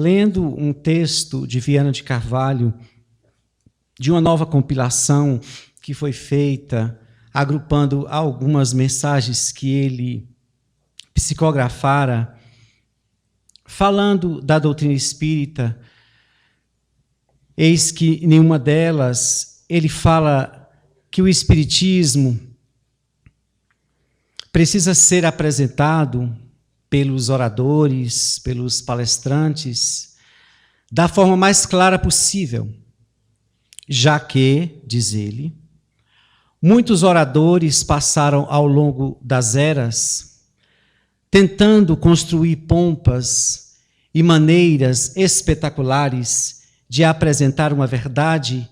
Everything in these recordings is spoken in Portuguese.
lendo um texto de Viana de Carvalho, de uma nova compilação que foi feita, agrupando algumas mensagens que ele psicografara, falando da doutrina espírita. Eis que, em nenhuma delas, ele fala que o espiritismo precisa ser apresentado pelos oradores, pelos palestrantes, da forma mais clara possível, já que, diz ele, muitos oradores passaram ao longo das eras tentando construir pompas e maneiras espetaculares de apresentar uma verdade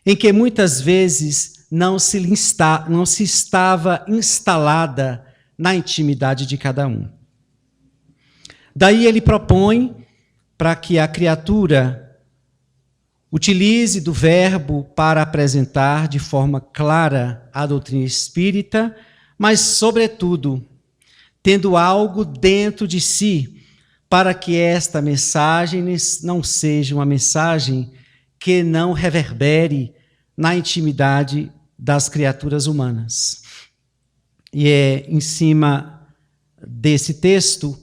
em que muitas vezes não se estava instalada na intimidade de cada um. Daí ele propõe para que a criatura utilize do verbo para apresentar de forma clara a doutrina espírita, mas, sobretudo, tendo algo dentro de si para que esta mensagem não seja uma mensagem que não reverbere na intimidade das criaturas humanas. E é em cima desse texto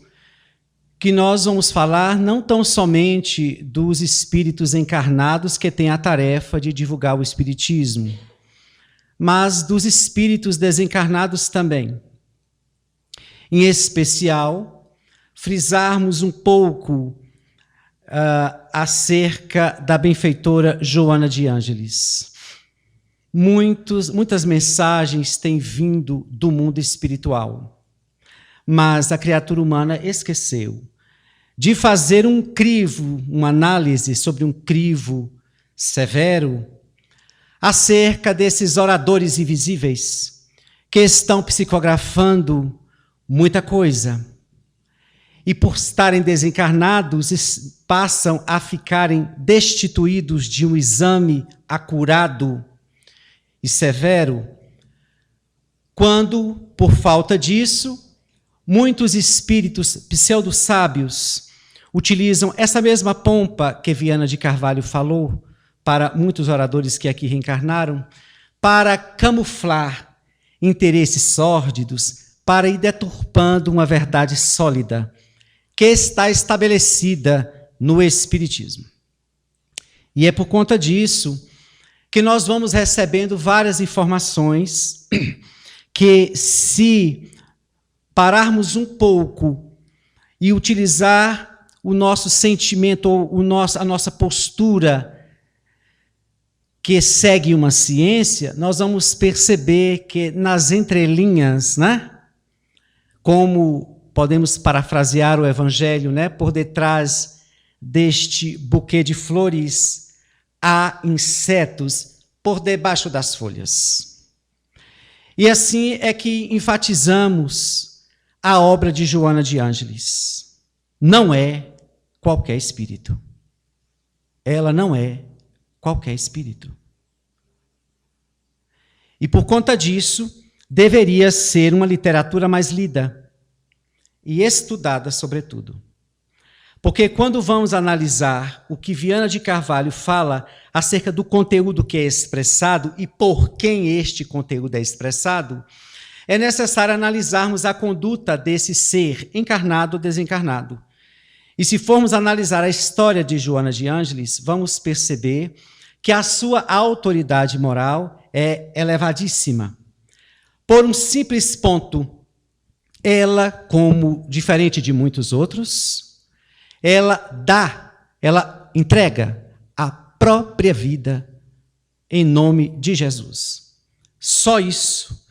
que nós vamos falar não tão somente dos espíritos encarnados que têm a tarefa de divulgar o espiritismo, mas dos espíritos desencarnados também. Em especial, frisarmos um pouco acerca da benfeitora Joana de Ângeles. Muitas mensagens têm vindo do mundo espiritual, mas a criatura humana esqueceu de fazer um crivo, uma análise sobre um crivo severo acerca desses oradores invisíveis que estão psicografando muita coisa. E por estarem desencarnados, passam a ficarem destituídos de um exame acurado e severo, quando, por falta disso, muitos espíritos pseudo-sábios utilizam essa mesma pompa que Viana de Carvalho falou para muitos oradores que aqui reencarnaram, para camuflar interesses sórdidos, para ir deturpando uma verdade sólida que está estabelecida no Espiritismo. E é por conta disso que nós vamos recebendo várias informações que, se pararmos um pouco e utilizar o nosso sentimento ou a nossa postura que segue uma ciência, nós vamos perceber que nas entrelinhas, né, como podemos parafrasear o Evangelho, né, por detrás deste buquê de flores há insetos por debaixo das folhas. E assim é que enfatizamos a obra de Joana de Ângeles. Não é qualquer espírito. Ela não é qualquer espírito. E por conta disso, deveria ser uma literatura mais lida e estudada, sobretudo. Porque quando vamos analisar o que Viana de Carvalho fala acerca do conteúdo que é expressado e por quem este conteúdo é expressado, é necessário analisarmos a conduta desse ser, encarnado ou desencarnado. E se formos analisar a história de Joana de Ângeles, vamos perceber que a sua autoridade moral é elevadíssima. Por um simples ponto, ela, como diferente de muitos outros, ela entrega a própria vida em nome de Jesus. Só isso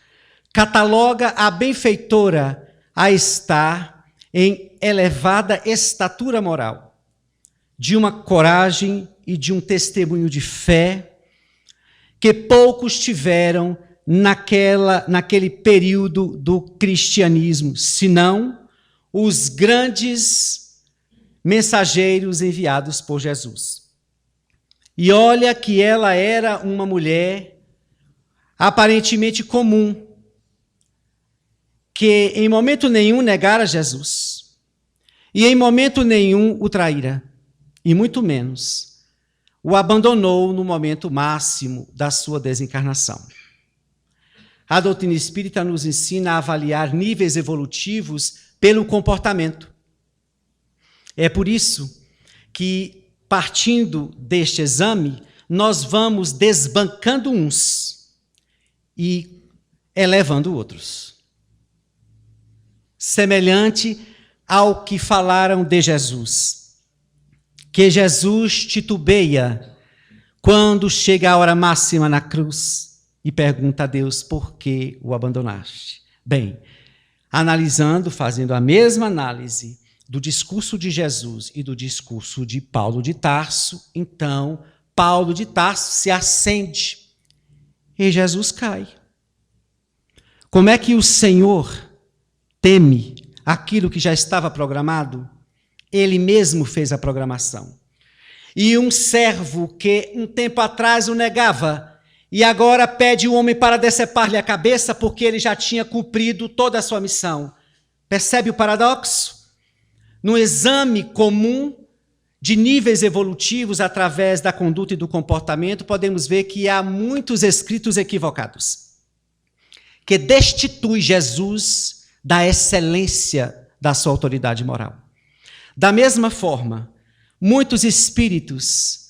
cataloga a benfeitora a estar em elevada estatura moral, de uma coragem e de um testemunho de fé que poucos tiveram naquele período do cristianismo, senão os grandes mensageiros enviados por Jesus. E olha que ela era uma mulher aparentemente comum, que em momento nenhum negara Jesus e em momento nenhum o traíra. e muito menos o abandonou no momento máximo da sua desencarnação. A doutrina espírita nos ensina a avaliar níveis evolutivos pelo comportamento. É por isso que, partindo deste exame, nós vamos desbancando uns e elevando outros. Semelhante ao que falaram de Jesus, que Jesus titubeia quando chega a hora máxima na cruz e pergunta a Deus: por que o abandonaste? Bem, analisando, fazendo a mesma análise do discurso de Jesus e do discurso de Paulo de Tarso, então Paulo de Tarso se acende e Jesus cai. Como é que o Senhor teme aquilo que já estava programado? Ele mesmo fez a programação. E um servo que um tempo atrás o negava, e agora pede o homem para decepar-lhe a cabeça, porque ele já tinha cumprido toda a sua missão. Percebe o paradoxo? No exame comum de níveis evolutivos através da conduta e do comportamento, podemos ver que há muitos escritos equivocados, que destitui Jesus da excelência da sua autoridade moral. Da mesma forma, muitos espíritos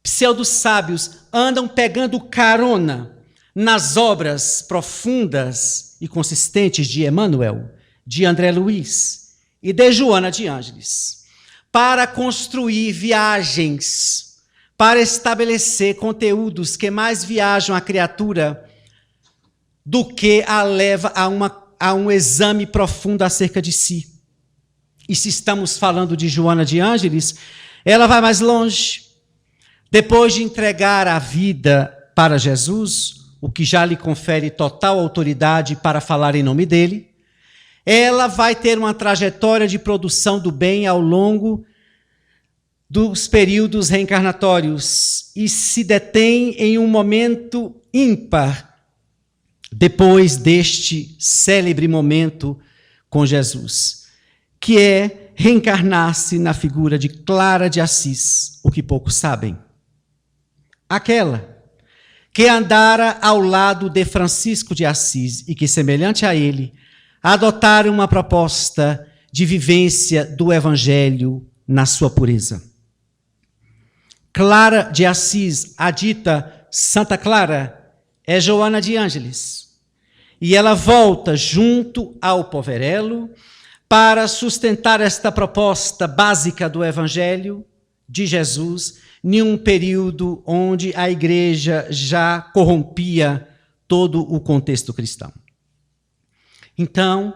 pseudo-sábios andam pegando carona nas obras profundas e consistentes de Emmanuel, de André Luiz e de Joana de Ângeles, para construir viagens, para estabelecer conteúdos que mais viajam a criatura do que a leva a um exame profundo acerca de si. E se estamos falando de Joana de Ângeles, ela vai mais longe. Depois de entregar a vida para Jesus, o que já lhe confere total autoridade para falar em nome dele, ela vai ter uma trajetória de produção do bem ao longo dos períodos reencarnatórios e se detém em um momento ímpar depois deste célebre momento com Jesus, que é reencarnar-se na figura de Clara de Assis, o que poucos sabem. Aquela que andara ao lado de Francisco de Assis e que, semelhante a ele, adotara uma proposta de vivência do Evangelho na sua pureza. Clara de Assis, a dita Santa Clara, é Joana de Ângeles. E ela volta junto ao Poverello para sustentar esta proposta básica do Evangelho de Jesus, em um período onde a igreja já corrompia todo o contexto cristão. Então,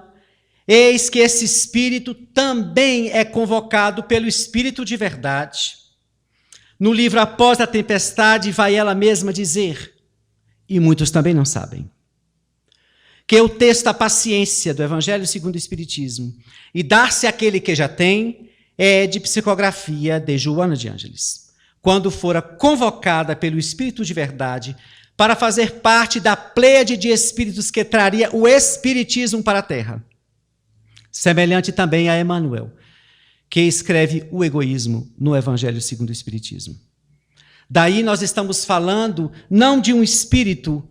eis que esse espírito também é convocado pelo Espírito de Verdade. No livro Após a Tempestade, vai ela mesma dizer, e muitos também não sabem, que o texto A Paciência do Evangelho segundo o Espiritismo e Dar-se àquele que já tem é de psicografia de Joana de Ângeles, quando fora convocada pelo Espírito de Verdade para fazer parte da pleiade de espíritos que traria o Espiritismo para a Terra. Semelhante também a Emmanuel, que escreve o egoísmo no Evangelho segundo o Espiritismo. Daí nós estamos falando não de um espírito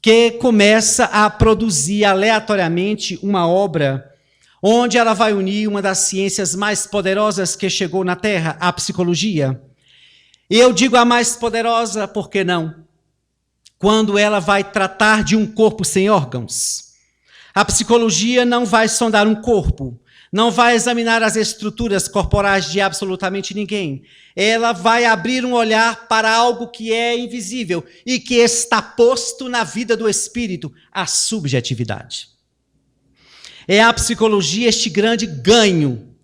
que começa a produzir aleatoriamente uma obra onde ela vai unir uma das ciências mais poderosas que chegou na Terra, a psicologia. E eu digo a mais poderosa, por que não? Quando ela vai tratar de um corpo sem órgãos. A psicologia não vai sondar um corpo, não vai examinar as estruturas corporais de absolutamente ninguém. Ela vai abrir um olhar para algo que é invisível e que está posto na vida do espírito, a subjetividade. É a psicologia este grande ganho,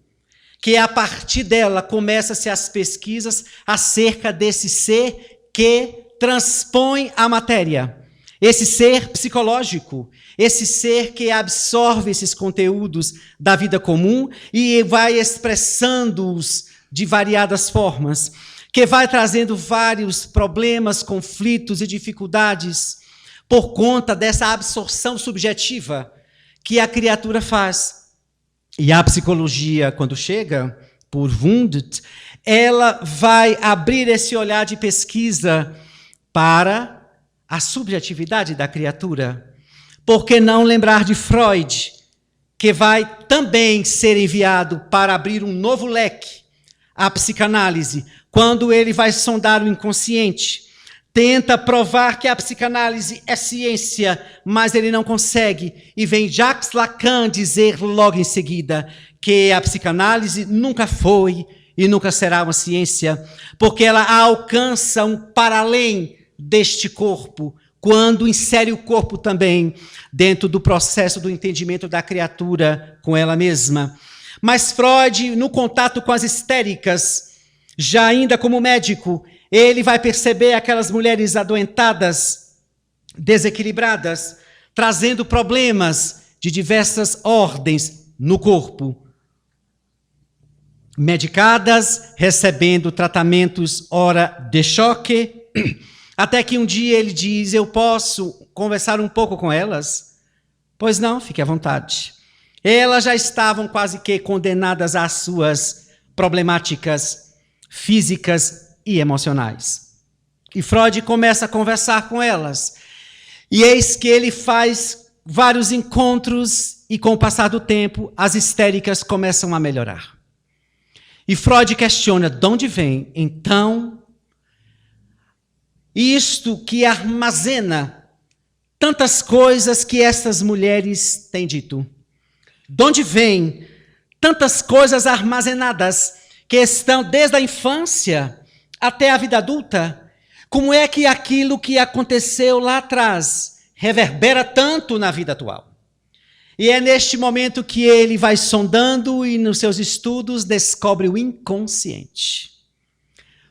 que a partir dela começam-se as pesquisas acerca desse ser que transpõe a matéria. Esse ser psicológico, esse ser que absorve esses conteúdos da vida comum e vai expressando-os de variadas formas, que vai trazendo vários problemas, conflitos e dificuldades por conta dessa absorção subjetiva que a criatura faz. E a psicologia, quando chega, por Wundt, ela vai abrir esse olhar de pesquisa para a subjetividade da criatura. Por que não lembrar de Freud, que vai também ser enviado para abrir um novo leque à psicanálise, quando ele vai sondar o inconsciente. Tenta provar que a psicanálise é ciência, mas ele não consegue. E vem Jacques Lacan dizer logo em seguida que a psicanálise nunca foi e nunca será uma ciência, porque ela alcança um para além deste corpo, quando insere o corpo também dentro do processo do entendimento da criatura com ela mesma. Mas Freud, no contato com as histéricas, já ainda como médico, ele vai perceber aquelas mulheres adoentadas, desequilibradas, trazendo problemas de diversas ordens no corpo. Medicadas, recebendo tratamentos, ora de choque, até que um dia ele diz: eu posso conversar um pouco com elas? Pois não, fique à vontade. Elas já estavam quase que condenadas às suas problemáticas físicas e emocionais. E Freud começa a conversar com elas. E eis que ele faz vários encontros e, com o passar do tempo, as histéricas começam a melhorar. E Freud questiona de onde vem, então, isto que armazena tantas coisas que essas mulheres têm dito. De onde vem tantas coisas armazenadas que estão desde a infância até a vida adulta? Como é que aquilo que aconteceu lá atrás reverbera tanto na vida atual? E é neste momento que ele vai sondando e nos seus estudos descobre o inconsciente.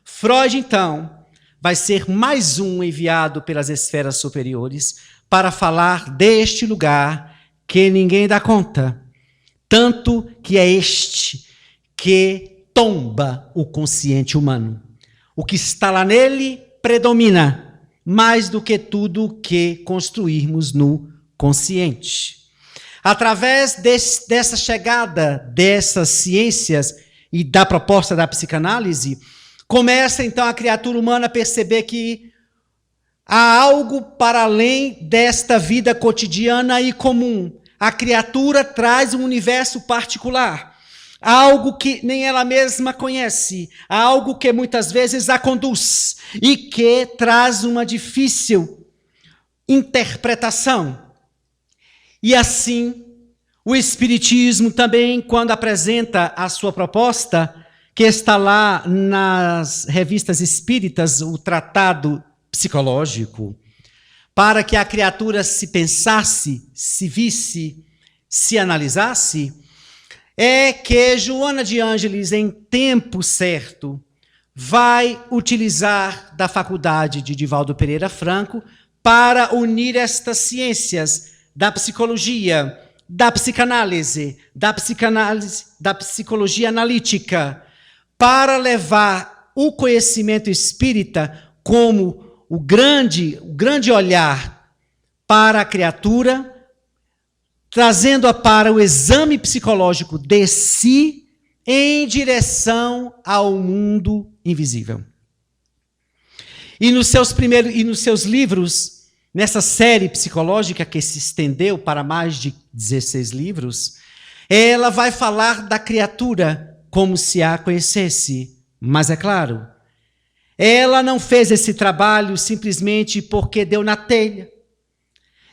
Freud, então, vai ser mais um enviado pelas esferas superiores para falar deste lugar que ninguém dá conta, tanto que é este que tomba o consciente humano. O que está lá nele predomina mais do que tudo que construirmos no consciente. Através dessa chegada dessas ciências e da proposta da psicanálise, começa então a criatura humana a perceber que há algo para além desta vida cotidiana e comum. A criatura traz um universo particular, algo que nem ela mesma conhece, algo que muitas vezes a conduz e que traz uma difícil interpretação. E assim, o Espiritismo também, quando apresenta a sua proposta, que está lá nas revistas espíritas, o tratado psicológico, para que a criatura se pensasse, se visse, se analisasse, é que Joana de Ângeles, em tempo certo, vai utilizar da faculdade de Divaldo Pereira Franco para unir estas ciências da psicologia, da psicanálise, da psicologia analítica, para levar o conhecimento espírita como o grande olhar para a criatura, trazendo-a para o exame psicológico de si em direção ao mundo invisível. E nos seus livros, nessa série psicológica que se estendeu para mais de 16 livros, ela vai falar da criatura como se a conhecesse. Mas é claro, ela não fez esse trabalho simplesmente porque deu na telha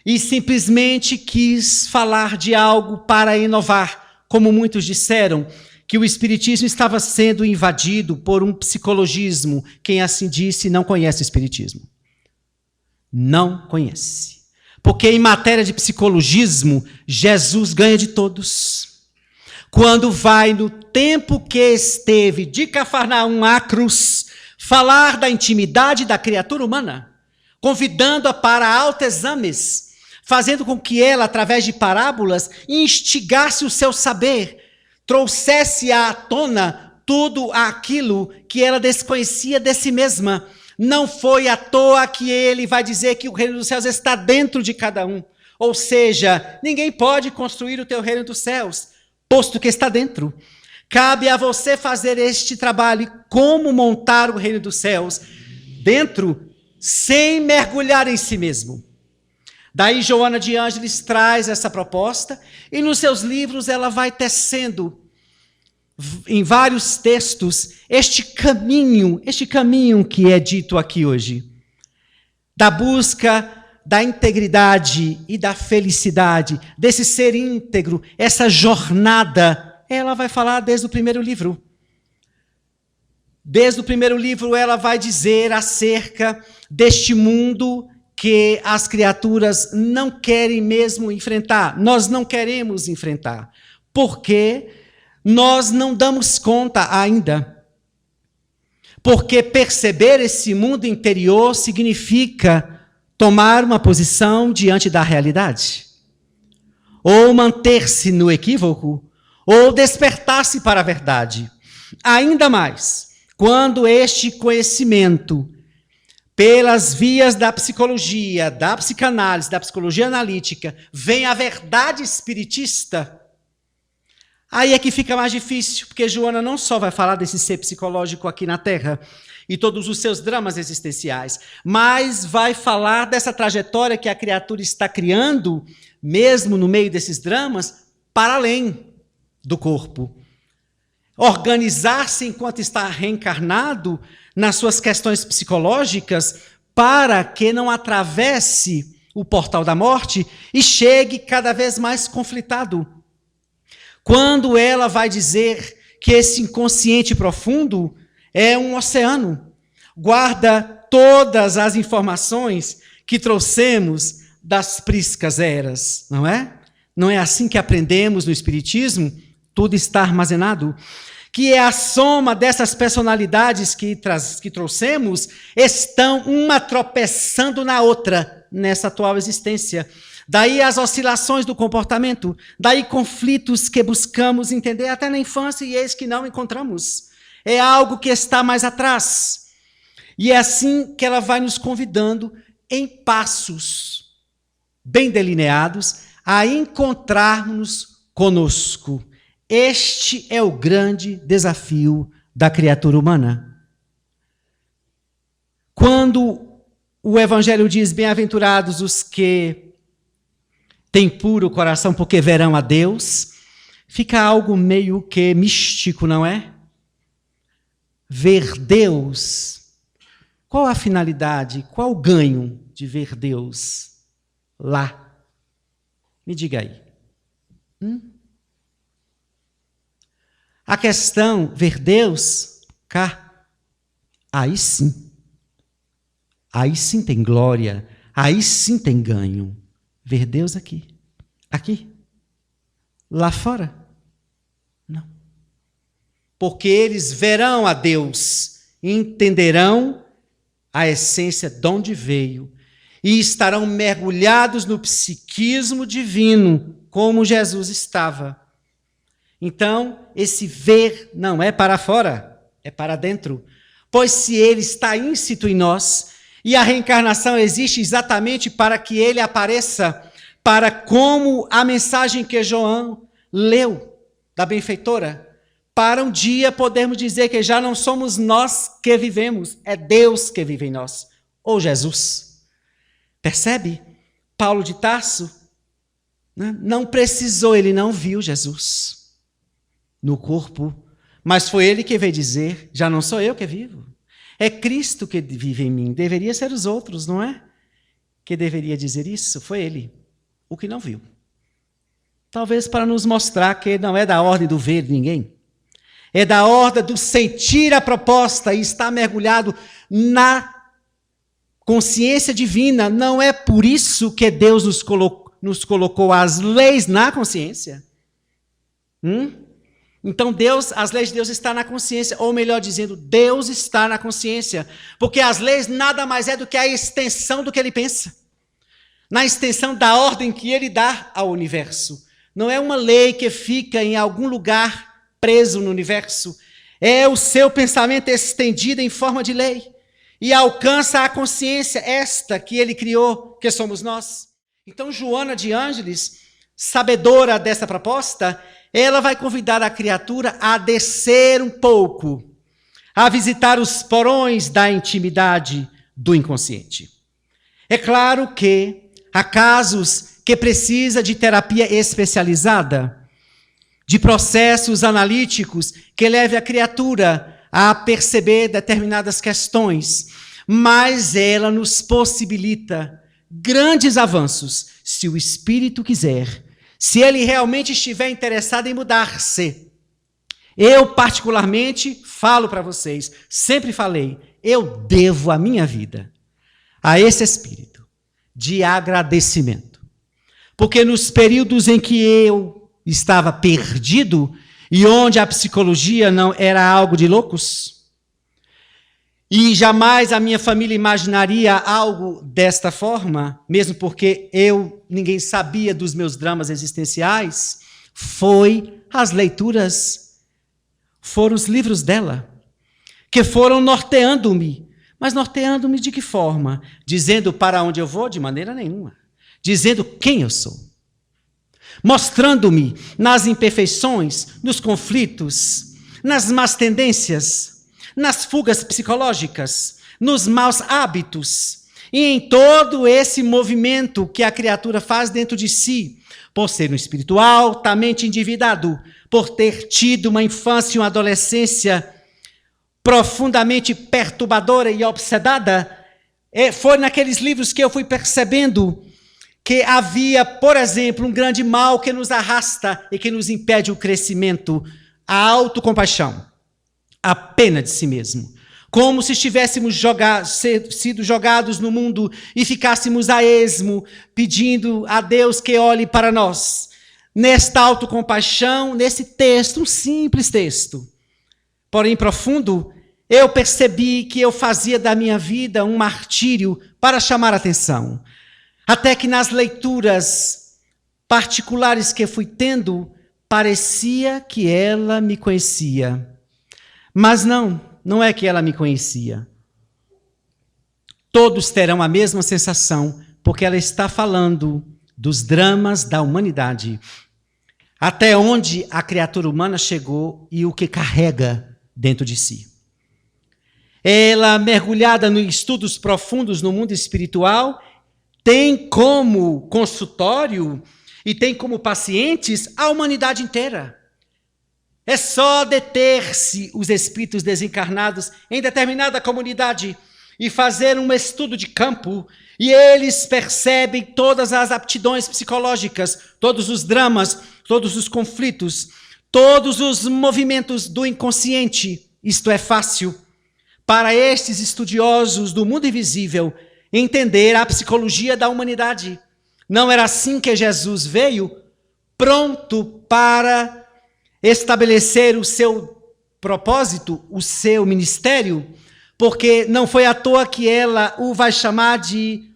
e simplesmente quis falar de algo para inovar, como muitos disseram, que o Espiritismo estava sendo invadido por um psicologismo. Quem assim disse não conhece o Espiritismo. Não conhece. Porque em matéria de psicologismo, Jesus ganha de todos. Quando vai no tempo que esteve de Cafarnaum à cruz, falar da intimidade da criatura humana, convidando-a para autoexames, fazendo com que ela, através de parábolas, instigasse o seu saber, trouxesse à tona tudo aquilo que ela desconhecia de si mesma. Não foi à toa que ele vai dizer que o reino dos céus está dentro de cada um. Ou seja, ninguém pode construir o teu reino dos céus, posto que está dentro. Cabe a você fazer este trabalho. Como montar o reino dos céus dentro, sem mergulhar em si mesmo. Daí Joana de Ângeles traz essa proposta e nos seus livros ela vai tecendo em vários textos este caminho que é dito aqui hoje, da busca da integridade e da felicidade, desse ser íntegro, essa jornada, ela vai falar desde o primeiro livro. Desde o primeiro livro ela vai dizer acerca deste mundo que as criaturas não querem mesmo enfrentar. Nós não queremos enfrentar, porque nós não damos conta ainda. Porque perceber esse mundo interior significa tomar uma posição diante da realidade, ou manter-se no equívoco, ou despertar-se para a verdade. Ainda mais, quando este conhecimento, pelas vias da psicologia, da psicanálise, da psicologia analítica, vem a verdade espiritista, aí é que fica mais difícil, porque Joana não só vai falar desse ser psicológico aqui na Terra e todos os seus dramas existenciais, mas vai falar dessa trajetória que a criatura está criando, mesmo no meio desses dramas, para além do corpo. Organizar-se enquanto está reencarnado nas suas questões psicológicas para que não atravesse o portal da morte e chegue cada vez mais conflitado. Quando ela vai dizer que esse inconsciente profundo é um oceano, guarda todas as informações que trouxemos das priscas eras, não é? Não é assim que aprendemos no Espiritismo? Tudo está armazenado. Que é a soma dessas personalidades que trouxemos, estão uma tropeçando na outra, nessa atual existência. Daí as oscilações do comportamento, daí conflitos que buscamos entender até na infância e eis que não encontramos. É algo que está mais atrás. E é assim que ela vai nos convidando, em passos bem delineados, a encontrarmos conosco. Este é o grande desafio da criatura humana. Quando o Evangelho diz, bem-aventurados os que têm puro coração, porque verão a Deus, fica algo meio que místico, não é? Ver Deus. Qual a finalidade, qual o ganho de ver Deus lá? Me diga aí. A questão, ver Deus cá, aí sim tem glória, aí sim tem ganho. Ver Deus aqui, lá fora, não. Porque eles verão a Deus, entenderão a essência de onde veio e estarão mergulhados no psiquismo divino, como Jesus estava. Então, esse ver não é para fora, é para dentro. Pois se ele está íncito em nós, e a reencarnação existe exatamente para que ele apareça, para como a mensagem que João leu, da benfeitora, para um dia podermos dizer que já não somos nós que vivemos, é Deus que vive em nós, ou Jesus. Percebe? Paulo de Tarso, né? Não precisou, ele não viu Jesus no corpo, mas foi ele que veio dizer, já não sou eu que vivo, é Cristo que vive em mim, deveria ser os outros, não é? Que deveria dizer isso, foi ele, o que não viu. Talvez para nos mostrar que não é da ordem do ver de ninguém, é da ordem do sentir a proposta e estar mergulhado na consciência divina. Não é por isso que Deus nos colocou as leis na consciência. Então as leis de Deus estão na consciência, ou melhor dizendo, Deus está na consciência, porque as leis nada mais é do que a extensão do que ele pensa, na extensão da ordem que ele dá ao universo. Não é uma lei que fica em algum lugar preso no universo, é o seu pensamento estendido em forma de lei, e alcança a consciência, esta que ele criou, que somos nós. Então Joana de Ângeles, sabedora dessa proposta, ela vai convidar a criatura a descer um pouco, a visitar os porões da intimidade do inconsciente. É claro que há casos que precisa de terapia especializada, de processos analíticos que leve a criatura a perceber determinadas questões, mas ela nos possibilita grandes avanços, se o espírito quiser, se ele realmente estiver interessado em mudar-se. Eu, particularmente, falo para vocês, sempre falei, eu devo a minha vida a esse espírito de agradecimento. Porque nos períodos em que eu estava perdido e onde a psicologia não era algo de loucos, e jamais a minha família imaginaria algo desta forma, mesmo porque ninguém sabia dos meus dramas existenciais, foram os livros dela, que foram norteando-me. Mas norteando-me de que forma? Dizendo para onde eu vou? De maneira nenhuma. Dizendo quem eu sou. Mostrando-me nas imperfeições, nos conflitos, nas más tendências, nas fugas psicológicas, nos maus hábitos e em todo esse movimento que a criatura faz dentro de si, por ser um espírito altamente endividado, por ter tido uma infância e uma adolescência profundamente perturbadora e obsedada. Foi naqueles livros que eu fui percebendo que havia, por exemplo, um grande mal que nos arrasta e que nos impede o crescimento, a autocompaixão, a pena de si mesmo. Como se estivéssemos sido jogados no mundo e ficássemos a esmo, pedindo a Deus que olhe para nós. Nesta autocompaixão, nesse texto, um simples texto, porém profundo, eu percebi que eu fazia da minha vida um martírio para chamar a atenção. Até que nas leituras particulares que fui tendo, parecia que ela me conhecia. Mas não é que ela me conhecia. Todos terão a mesma sensação, porque ela está falando dos dramas da humanidade, até onde a criatura humana chegou e o que carrega dentro de si. Ela, mergulhada em estudos profundos no mundo espiritual, tem como consultório e tem como pacientes a humanidade inteira. É só deter-se os espíritos desencarnados em determinada comunidade e fazer um estudo de campo, e eles percebem todas as aptidões psicológicas, todos os dramas, todos os conflitos, todos os movimentos do inconsciente. Isto é fácil para estes estudiosos do mundo invisível entender a psicologia da humanidade. Não era assim que Jesus veio, pronto para estabelecer o seu propósito, o seu ministério, porque não foi à toa que ela o vai chamar de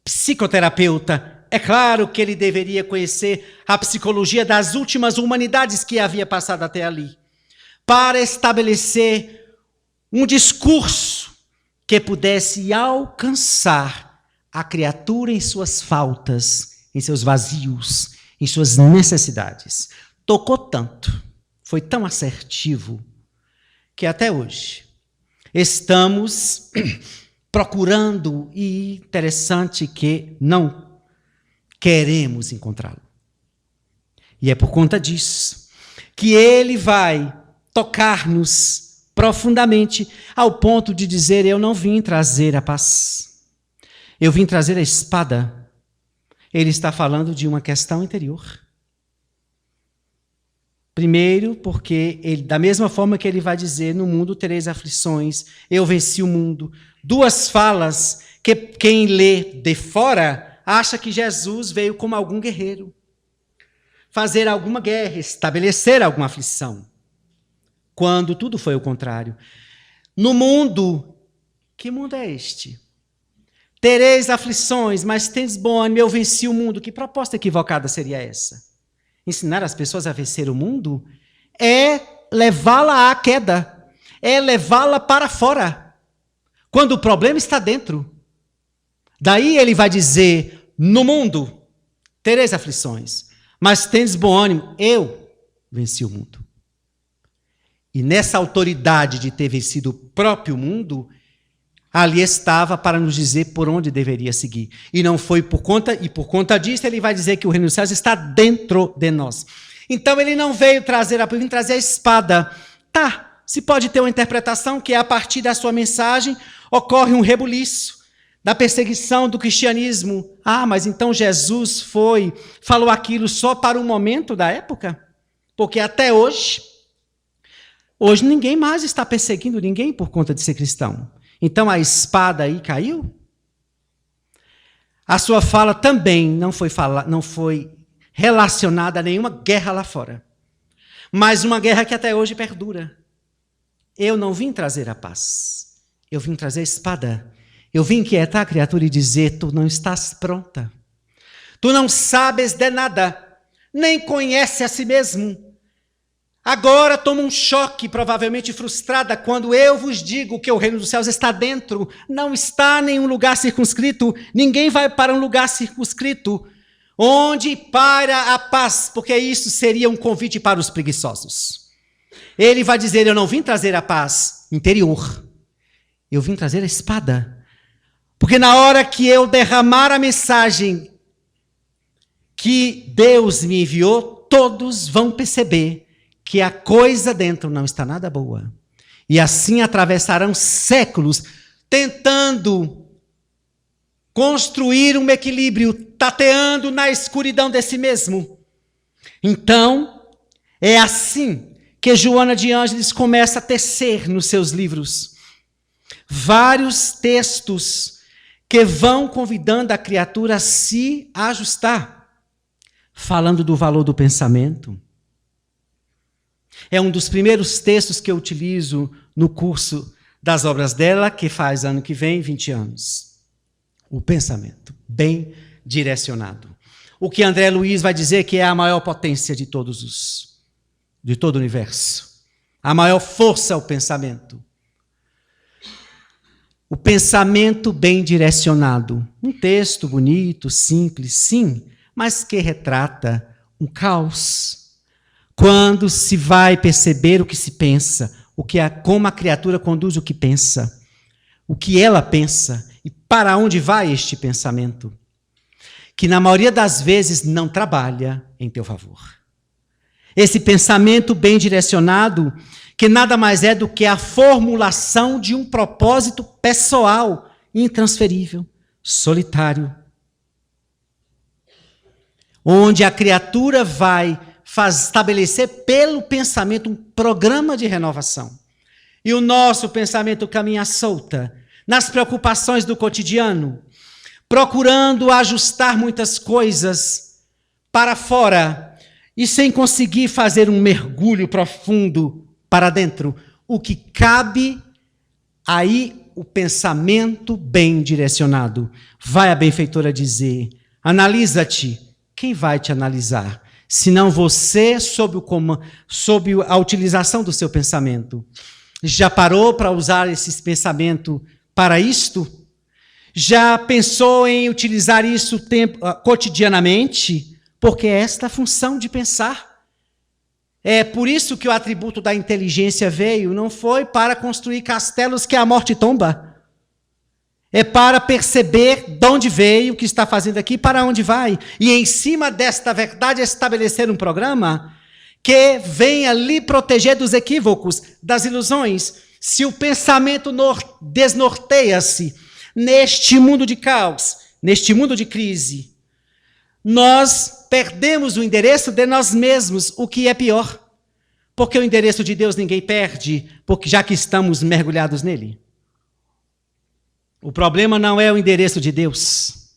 psicoterapeuta. É claro que ele deveria conhecer a psicologia das últimas humanidades que havia passado até ali, para estabelecer um discurso que pudesse alcançar a criatura em suas faltas, em seus vazios, em suas necessidades. Tocou tanto, foi tão assertivo, que até hoje estamos procurando, e interessante que não queremos encontrá-lo. E é por conta disso que ele vai tocar-nos profundamente, ao ponto de dizer: eu não vim trazer a paz, eu vim trazer a espada. Ele está falando de uma questão interior. Primeiro, porque ele, da mesma forma que ele vai dizer: no mundo tereis aflições, eu venci o mundo. Duas falas que quem lê de fora acha que Jesus veio como algum guerreiro, fazer alguma guerra, estabelecer alguma aflição, quando tudo foi o contrário. No mundo, que mundo é este? Tereis aflições, mas tendes bom ânimo, eu venci o mundo. Que proposta equivocada seria essa? Ensinar as pessoas a vencer o mundo é levá-la à queda, é levá-la para fora, quando o problema está dentro. Daí ele vai dizer: no mundo tereis aflições, mas tendes bom ânimo, eu venci o mundo. E nessa autoridade de ter vencido o próprio mundo, ali estava para nos dizer por onde deveria seguir. E não foi por conta disso ele vai dizer que o reino dos céus está dentro de nós. Então ele não veio trazer a espada. Tá, se pode ter uma interpretação que a partir da sua mensagem ocorre um rebuliço da perseguição do cristianismo. Ah, mas então Jesus falou aquilo só para um momento da época? Porque até hoje ninguém mais está perseguindo ninguém por conta de ser cristão. Então a espada aí caiu? A sua fala também não foi relacionada a nenhuma guerra lá fora. Mas uma guerra que até hoje perdura. Eu não vim trazer a paz. Eu vim trazer a espada. Eu vim inquietar a criatura e dizer, tu não estás pronta. Tu não sabes de nada. Nem conhece a si mesmo. Agora toma um choque, provavelmente frustrada, quando eu vos digo que o reino dos céus está dentro, não está em nenhum lugar circunscrito, ninguém vai para um lugar circunscrito, onde para a paz, porque isso seria um convite para os preguiçosos. Ele vai dizer, eu não vim trazer a paz interior, eu vim trazer a espada, porque na hora que eu derramar a mensagem que Deus me enviou, todos vão perceber que a coisa dentro não está nada boa. E assim atravessarão séculos tentando construir um equilíbrio, tateando na escuridão de si mesmo. Então, é assim que Joana de Ângeles começa a tecer nos seus livros vários textos que vão convidando a criatura a se ajustar, falando do valor do pensamento. É um dos primeiros textos que eu utilizo no curso das obras dela, que faz ano que vem 20 anos. O pensamento, bem direcionado. O que André Luiz vai dizer que é a maior potência de todo o universo. A maior força é o pensamento. O pensamento bem direcionado. Um texto bonito, simples, sim, mas que retrata um caos. Quando se vai perceber o que se pensa, como a criatura conduz o que pensa, o que ela pensa e para onde vai este pensamento, que na maioria das vezes não trabalha em teu favor. Esse pensamento bem direcionado, que nada mais é do que a formulação de um propósito pessoal, intransferível, solitário, onde a criatura vai estabelecer pelo pensamento um programa de renovação. E o nosso pensamento caminha solta, nas preocupações do cotidiano, procurando ajustar muitas coisas para fora, e sem conseguir fazer um mergulho profundo para dentro. O que cabe aí, o pensamento bem direcionado. Vai a benfeitora dizer, analisa-te. Quem vai te analisar? Senão você, sob a utilização do seu pensamento. Já parou para usar esse pensamento para isto? Já pensou em utilizar isso cotidianamente? Porque é esta a função de pensar. É por isso que o atributo da inteligência veio, não foi para construir castelos que a morte tomba. É para perceber de onde veio, o que está fazendo aqui, para onde vai. E em cima desta verdade estabelecer um programa que venha lhe proteger dos equívocos, das ilusões. Se o pensamento desnorteia-se neste mundo de caos, neste mundo de crise, nós perdemos o endereço de nós mesmos, o que é pior. Porque o endereço de Deus ninguém perde, porque já que estamos mergulhados nele. O problema não é o endereço de Deus.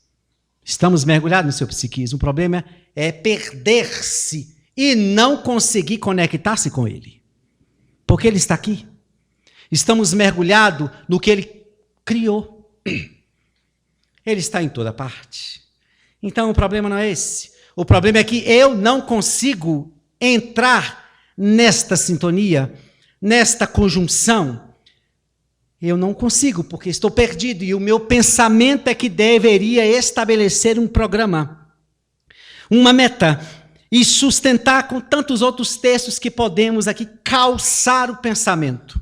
Estamos mergulhados no seu psiquismo. O problema é perder-se e não conseguir conectar-se com Ele. Porque Ele está aqui. Estamos mergulhados no que Ele criou. Ele está em toda parte. Então o problema não é esse. O problema é que eu não consigo entrar nesta sintonia, nesta conjunção. Eu não consigo, porque estou perdido. E o meu pensamento é que deveria estabelecer um programa, uma meta. e sustentar com tantos outros textos que podemos aqui calçar o pensamento,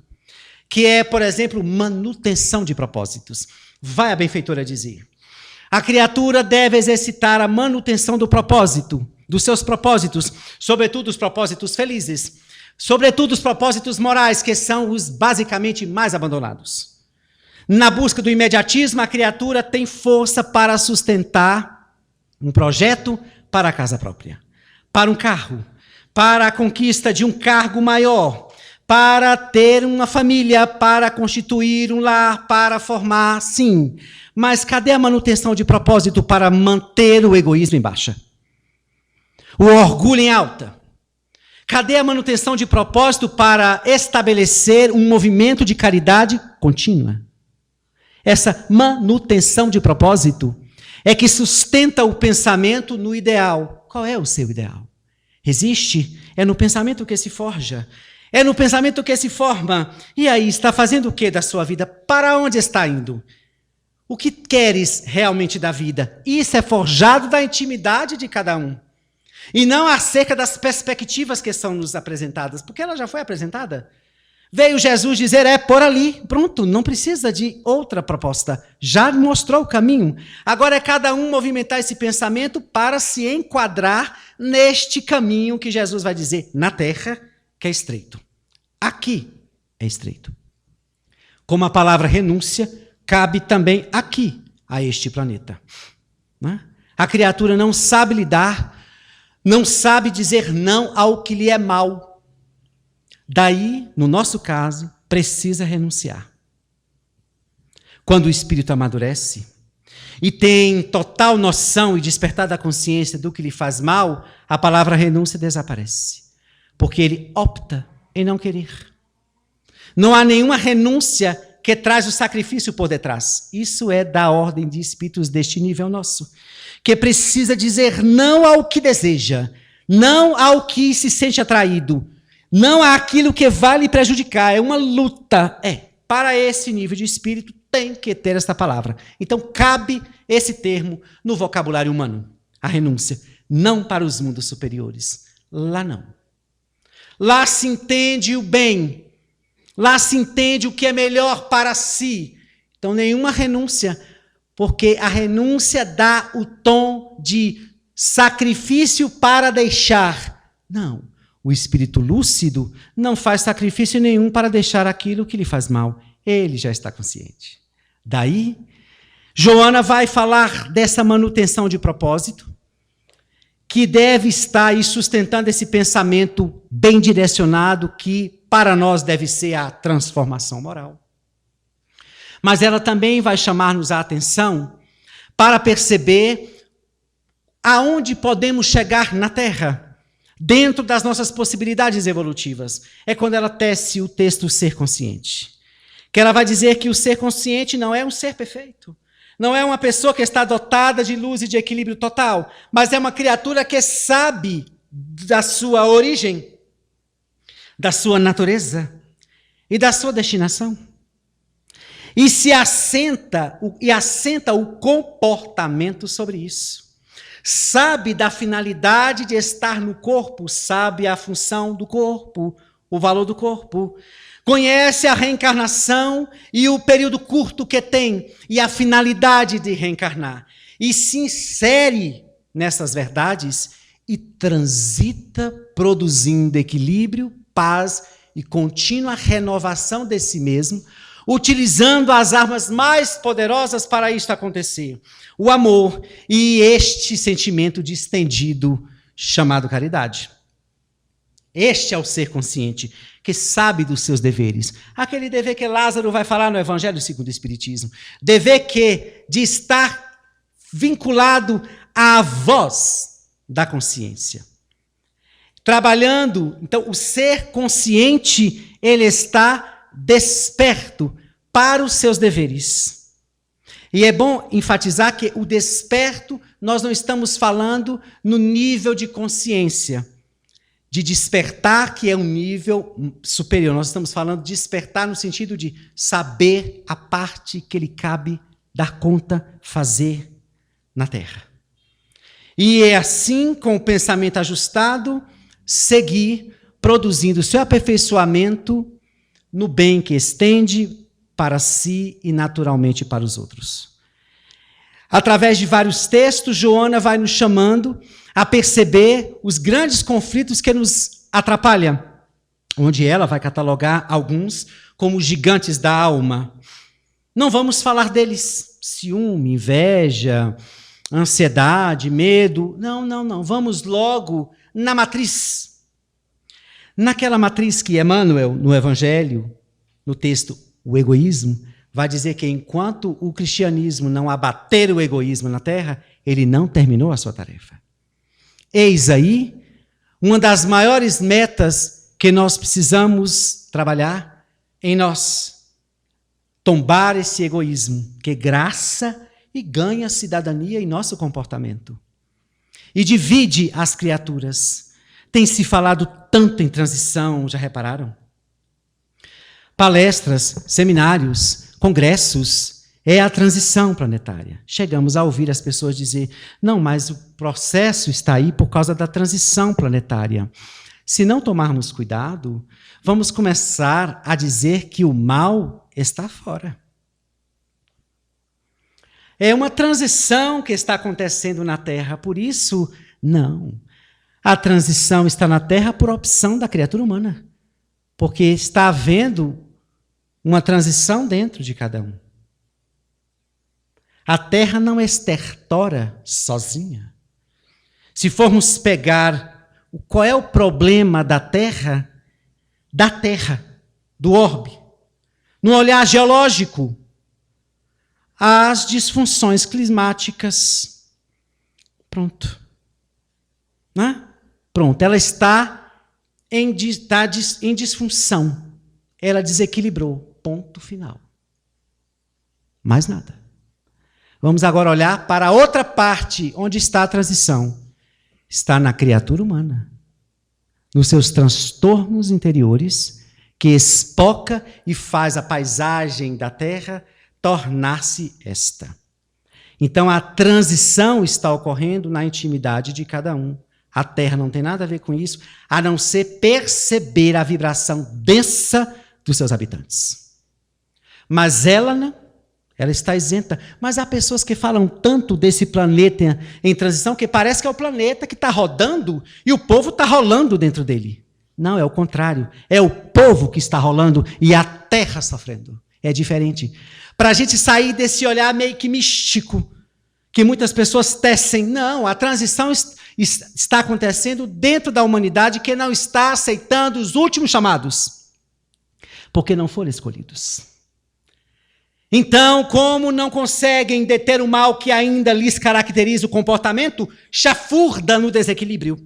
que é, por exemplo, manutenção de propósitos. Vai a benfeitora dizer: a criatura deve exercitar a manutenção do propósito, dos seus propósitos, sobretudo os propósitos felizes, sobretudo os propósitos morais, que são os basicamente mais abandonados. Na busca do imediatismo, a criatura tem força para sustentar um projeto para a casa própria, para um carro, para a conquista de um cargo maior, para ter uma família, para constituir um lar, para formar, sim. Mas cadê a manutenção de propósito para manter o egoísmo em baixa? O orgulho em alta? Cadê a manutenção de propósito para estabelecer um movimento de caridade contínua? Essa manutenção de propósito é que sustenta o pensamento no ideal. Qual é o seu ideal? Existe? É no pensamento que se forja. É no pensamento que se forma. E aí, está fazendo o que da sua vida? Para onde está indo? O que queres realmente da vida? Isso é forjado da intimidade de cada um. E não acerca das perspectivas que são nos apresentadas, porque ela já foi apresentada. Veio Jesus dizer, é por ali, pronto, não precisa de outra proposta. Já mostrou o caminho. Agora é cada um movimentar esse pensamento para se enquadrar neste caminho que Jesus vai dizer, na terra, que é estreito. Aqui é estreito. Como a palavra renúncia cabe também aqui, a este planeta. Né? A criatura não sabe lidar, não sabe dizer não ao que lhe é mal. Daí, no nosso caso, precisa renunciar. Quando o espírito amadurece e tem total noção e despertar da consciência do que lhe faz mal, a palavra renúncia desaparece. Porque ele opta em não querer. Não há nenhuma renúncia que traz o sacrifício por detrás. Isso é da ordem de espíritos deste nível nosso, que precisa dizer não ao que deseja, não ao que se sente atraído, não àquilo que vai lhe prejudicar. É uma luta. Para esse nível de espírito tem que ter esta palavra. Então cabe esse termo no vocabulário humano, a renúncia, não para os mundos superiores. Lá não. Lá se entende o bem, lá se entende o que é melhor para si. Então, nenhuma renúncia, porque a renúncia dá o tom de sacrifício para deixar. Não, o espírito lúcido não faz sacrifício nenhum para deixar aquilo que lhe faz mal. Ele já está consciente. Daí, Joana vai falar dessa manutenção de propósito, que deve estar aí sustentando esse pensamento bem direcionado, que para nós deve ser a transformação moral. Mas ela também vai chamar-nos a atenção para perceber aonde podemos chegar na Terra, dentro das nossas possibilidades evolutivas. É quando ela tece o texto ser consciente. Que ela vai dizer que o ser consciente não é um ser perfeito. Não é uma pessoa que está dotada de luz e de equilíbrio total, mas é uma criatura que sabe da sua origem, da sua natureza e da sua destinação. E se assenta o comportamento sobre isso. Sabe da finalidade de estar no corpo, sabe a função do corpo, o valor do corpo. Conhece a reencarnação e o período curto que tem e a finalidade de reencarnar. E se insere nessas verdades e transita produzindo equilíbrio, paz e contínua renovação de si mesmo, utilizando as armas mais poderosas para isto acontecer. O amor e este sentimento distendido chamado caridade. Este é o ser consciente, que sabe dos seus deveres. Aquele dever que Lázaro vai falar no Evangelho segundo o Espiritismo. Dever de estar vinculado à voz da consciência. Trabalhando, então, o ser consciente, ele está desperto para os seus deveres. E é bom enfatizar que o desperto, nós não estamos falando no nível de consciência, de despertar, que é um nível superior. Nós estamos falando de despertar no sentido de saber a parte que lhe cabe dar conta, fazer na Terra. E é assim, com o pensamento ajustado, seguir produzindo seu aperfeiçoamento no bem que estende para si e naturalmente para os outros. Através de vários textos, Joana vai nos chamando a perceber os grandes conflitos que nos atrapalham, onde ela vai catalogar alguns como gigantes da alma. Não vamos falar deles, ciúme, inveja, ansiedade, medo. Não. Vamos logo na matriz. Naquela matriz que Emmanuel, no Evangelho, no texto O Egoísmo, vai dizer que enquanto o cristianismo não abater o egoísmo na terra, ele não terminou a sua tarefa. Eis aí uma das maiores metas que nós precisamos trabalhar em nós. Tombar esse egoísmo, que graça e ganha cidadania em nosso comportamento. E divide as criaturas. Tem se falado tanto em transição, já repararam? Palestras, seminários, congressos, é a transição planetária. Chegamos a ouvir as pessoas dizer, não, mas o processo está aí por causa da transição planetária. Se não tomarmos cuidado, vamos começar a dizer que o mal está fora. É uma transição que está acontecendo na Terra, por isso, não. A transição está na Terra por opção da criatura humana, porque está havendo uma transição dentro de cada um. A Terra não estertora sozinha. Se formos pegar qual é o problema da Terra, do orbe, no olhar geológico, as disfunções climáticas. Pronto. Né? Pronto, ela está em disfunção. Ela desequilibrou. Ponto final. Mais nada. Vamos agora olhar para a outra parte, onde está a transição. Está na criatura humana, nos seus transtornos interiores, que espoca e faz a paisagem da Terra tornar-se esta. Então, a transição está ocorrendo na intimidade de cada um. A Terra não tem nada a ver com isso, a não ser perceber a vibração densa dos seus habitantes. Mas ela não, ela está isenta. Mas há pessoas que falam tanto desse planeta em transição que parece que é o planeta que está rodando e o povo está rolando dentro dele. Não, é o contrário. É o povo que está rolando e a Terra sofrendo. É diferente. Para a gente sair desse olhar meio que místico, que muitas pessoas tecem. Não, a transição está acontecendo dentro da humanidade que não está aceitando os últimos chamados, porque não foram escolhidos. Então, como não conseguem deter o mal que ainda lhes caracteriza o comportamento, chafurda no desequilíbrio.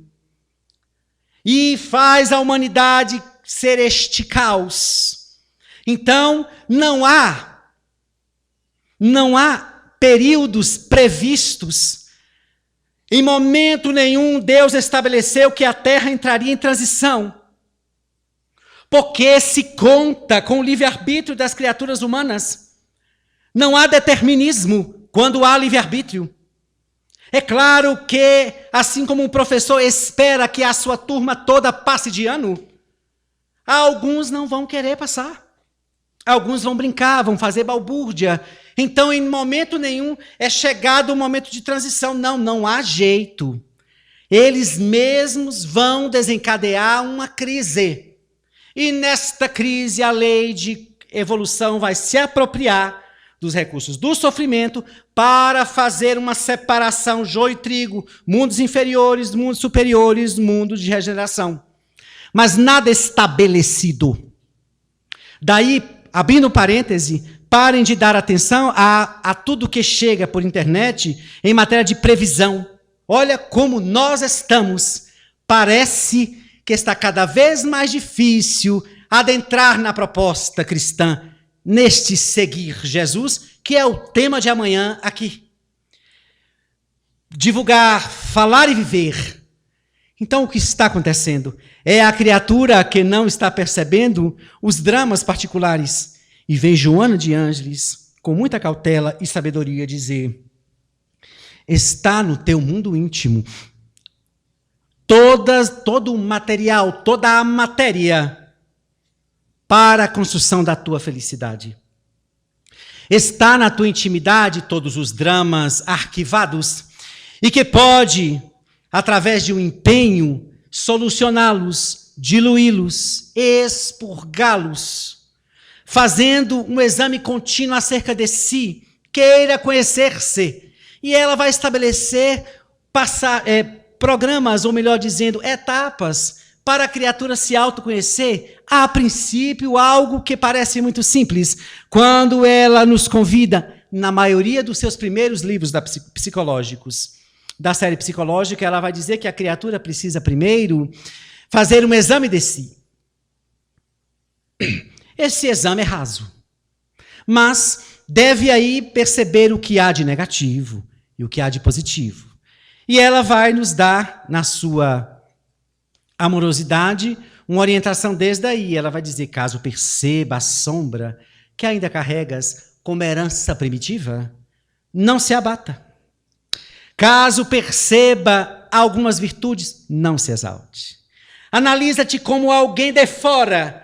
E faz a humanidade ser este caos. Então, não há períodos previstos. Em momento nenhum, Deus estabeleceu que a Terra entraria em transição. Porque se conta com o livre-arbítrio das criaturas humanas. Não há determinismo quando há livre-arbítrio. É claro que, assim como um professor espera que a sua turma toda passe de ano, alguns não vão querer passar. Alguns vão brincar, vão fazer balbúrdia. Então, em momento nenhum, é chegado o momento de transição. Não há jeito. Eles mesmos vão desencadear uma crise. E nesta crise, a lei de evolução vai se apropriar dos recursos do sofrimento para fazer uma separação, joio e trigo, mundos inferiores, mundos superiores, mundo de regeneração. Mas nada estabelecido. Daí, abrindo parêntese, parem de dar atenção a tudo que chega por internet em matéria de previsão. Olha como nós estamos. Parece que está cada vez mais difícil adentrar na proposta cristã, neste seguir Jesus, que é o tema de amanhã aqui. Divulgar, falar e viver. Então, o que está acontecendo? É a criatura que não está percebendo os dramas particulares. E vem Joana de Ângeles, com muita cautela e sabedoria, dizer: está no teu mundo íntimo. Todo o material, toda a matéria para a construção da tua felicidade. Está na tua intimidade todos os dramas arquivados e que pode, através de um empenho, solucioná-los, diluí-los, expurgá-los, fazendo um exame contínuo acerca de si, queira conhecer-se. E ela vai estabelecer programas, ou melhor dizendo, etapas, para a criatura se autoconhecer, a princípio, algo que parece muito simples, quando ela nos convida, na maioria dos seus primeiros livros psicológicos, da série psicológica, ela vai dizer que a criatura precisa primeiro fazer um exame de si. Esse exame é raso, mas deve aí perceber o que há de negativo e o que há de positivo. E ela vai nos dar, na sua amorosidade, uma orientação desde aí. Ela vai dizer, caso perceba a sombra que ainda carregas como herança primitiva, não se abata. Caso perceba algumas virtudes, não se exalte. Analisa-te como alguém de fora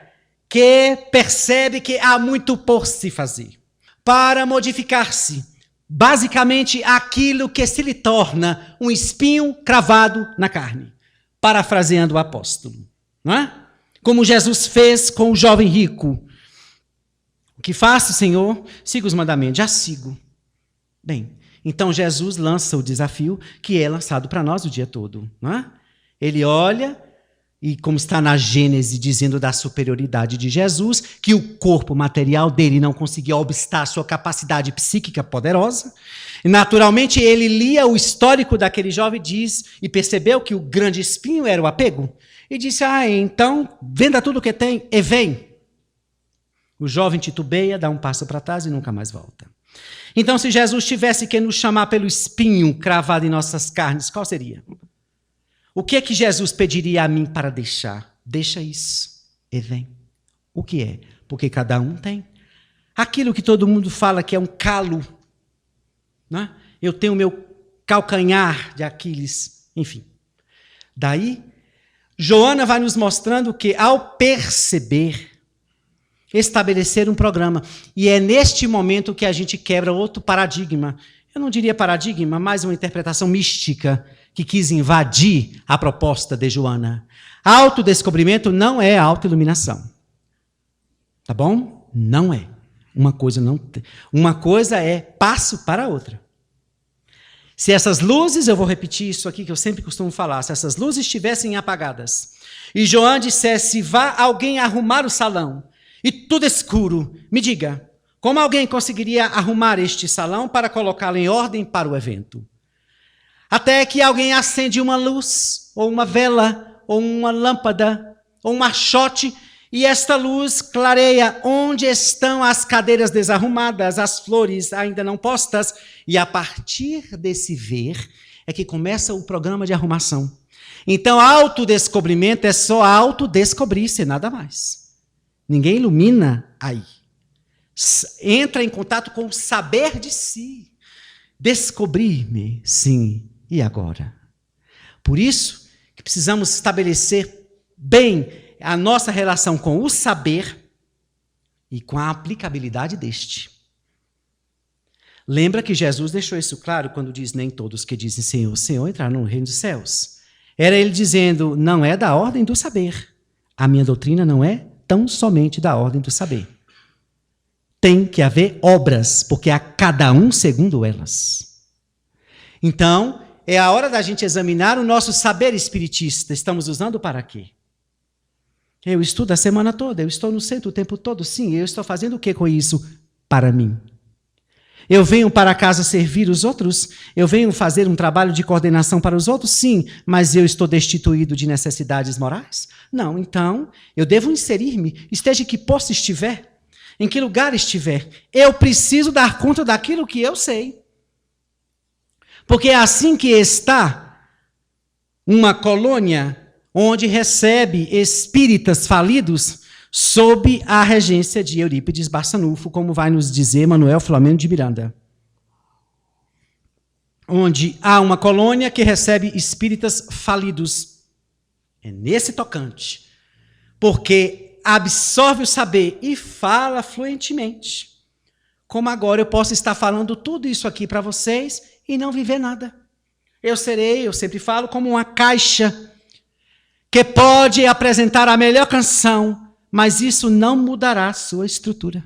que percebe que há muito por se fazer para modificar-se. Basicamente, aquilo que se lhe torna um espinho cravado na carne. Parafraseando o apóstolo, não é? Como Jesus fez com o jovem rico. O que faço, Senhor? Sigo os mandamentos. Já sigo. Bem, então Jesus lança o desafio que é lançado para nós o dia todo, não é? Ele olha, e como está na Gênese, dizendo da superioridade de Jesus, que o corpo material dele não conseguia obstar a sua capacidade psíquica poderosa. E, naturalmente, ele lia o histórico daquele jovem e percebeu que o grande espinho era o apego. E disse, então, venda tudo o que tem e vem. O jovem titubeia, dá um passo para trás e nunca mais volta. Então, se Jesus tivesse que nos chamar pelo espinho cravado em nossas carnes, qual seria? O que é que Jesus pediria a mim para deixar? Deixa isso e vem. O que é? Porque cada um tem. Aquilo que todo mundo fala que é um calo, né? Eu tenho o meu calcanhar de Aquiles, enfim. Daí, Joana vai nos mostrando que, ao perceber, estabelecer um programa. E é neste momento que a gente quebra outro paradigma. Eu não diria paradigma, mas uma interpretação mística que quis invadir a proposta de Joana. Autodescobrimento não é autoiluminação. Tá bom? Não é. Uma coisa é passo para a outra. Se essas luzes, eu vou repetir isso aqui que eu sempre costumo falar, se essas luzes estivessem apagadas e Joana dissesse, vá alguém arrumar o salão e tudo escuro, me diga, como alguém conseguiria arrumar este salão para colocá-lo em ordem para o evento? Até que alguém acende uma luz, ou uma vela, ou uma lâmpada, ou um achote, e esta luz clareia onde estão as cadeiras desarrumadas, as flores ainda não postas, e a partir desse ver é que começa o programa de arrumação. Então, autodescobrimento é só autodescobrir-se, nada mais. Ninguém ilumina aí. Entra em contato com o saber de si. Descobrir-me, sim, e agora? Por isso que precisamos estabelecer bem a nossa relação com o saber e com a aplicabilidade deste. Lembra que Jesus deixou isso claro quando diz, nem todos que dizem Senhor, Senhor entraram no reino dos céus. Era ele dizendo, não é da ordem do saber. A minha doutrina não é tão somente da ordem do saber. Tem que haver obras, porque a cada um segundo elas. Então, é a hora da gente examinar o nosso saber espiritista. Estamos usando para quê? Eu estudo a semana toda, eu estou no centro o tempo todo, sim. Eu estou fazendo o que com isso? Para mim. Eu venho para casa servir os outros? Eu venho fazer um trabalho de coordenação para os outros? Sim. Mas eu estou destituído de necessidades morais? Não. Então, eu devo inserir-me, esteja em que posto estiver, em que lugar estiver. Eu preciso dar conta daquilo que eu sei. Porque é assim que está uma colônia onde recebe espíritas falidos sob a regência de Eurípides Barçanufo, como vai nos dizer Manuel Flamengo de Miranda. onde há uma colônia que recebe espíritas falidos. É nesse tocante. Porque absorve o saber e fala fluentemente. Como agora eu posso estar falando tudo isso aqui para vocês e não viver nada. Eu sempre falo, como uma caixa que pode apresentar a melhor canção, mas isso não mudará a sua estrutura.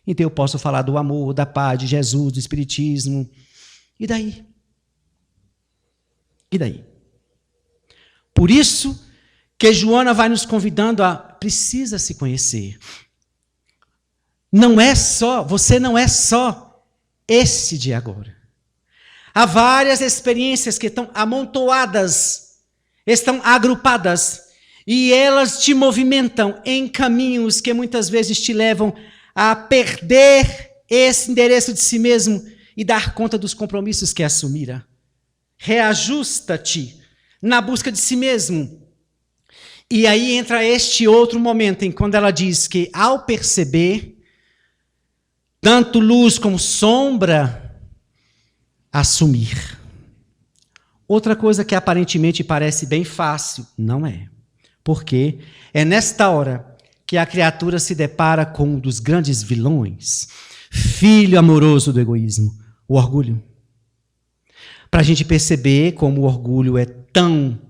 Então eu posso falar do amor, da paz, de Jesus, do Espiritismo. E daí? E daí? Por isso que Joana vai nos convidando a precisa se conhecer. Você não é só esse de agora. Há várias experiências que estão amontoadas, estão agrupadas, e elas te movimentam em caminhos que muitas vezes te levam a perder esse endereço de si mesmo e dar conta dos compromissos que assumira. Reajusta-te na busca de si mesmo. E aí entra este outro momento em quando ela diz que ao perceber tanto luz como sombra, assumir. Outra coisa que aparentemente parece bem fácil, não é. Porque é nesta hora que a criatura se depara com um dos grandes vilões, filho amoroso do egoísmo, o orgulho. Para a gente perceber como o orgulho é tão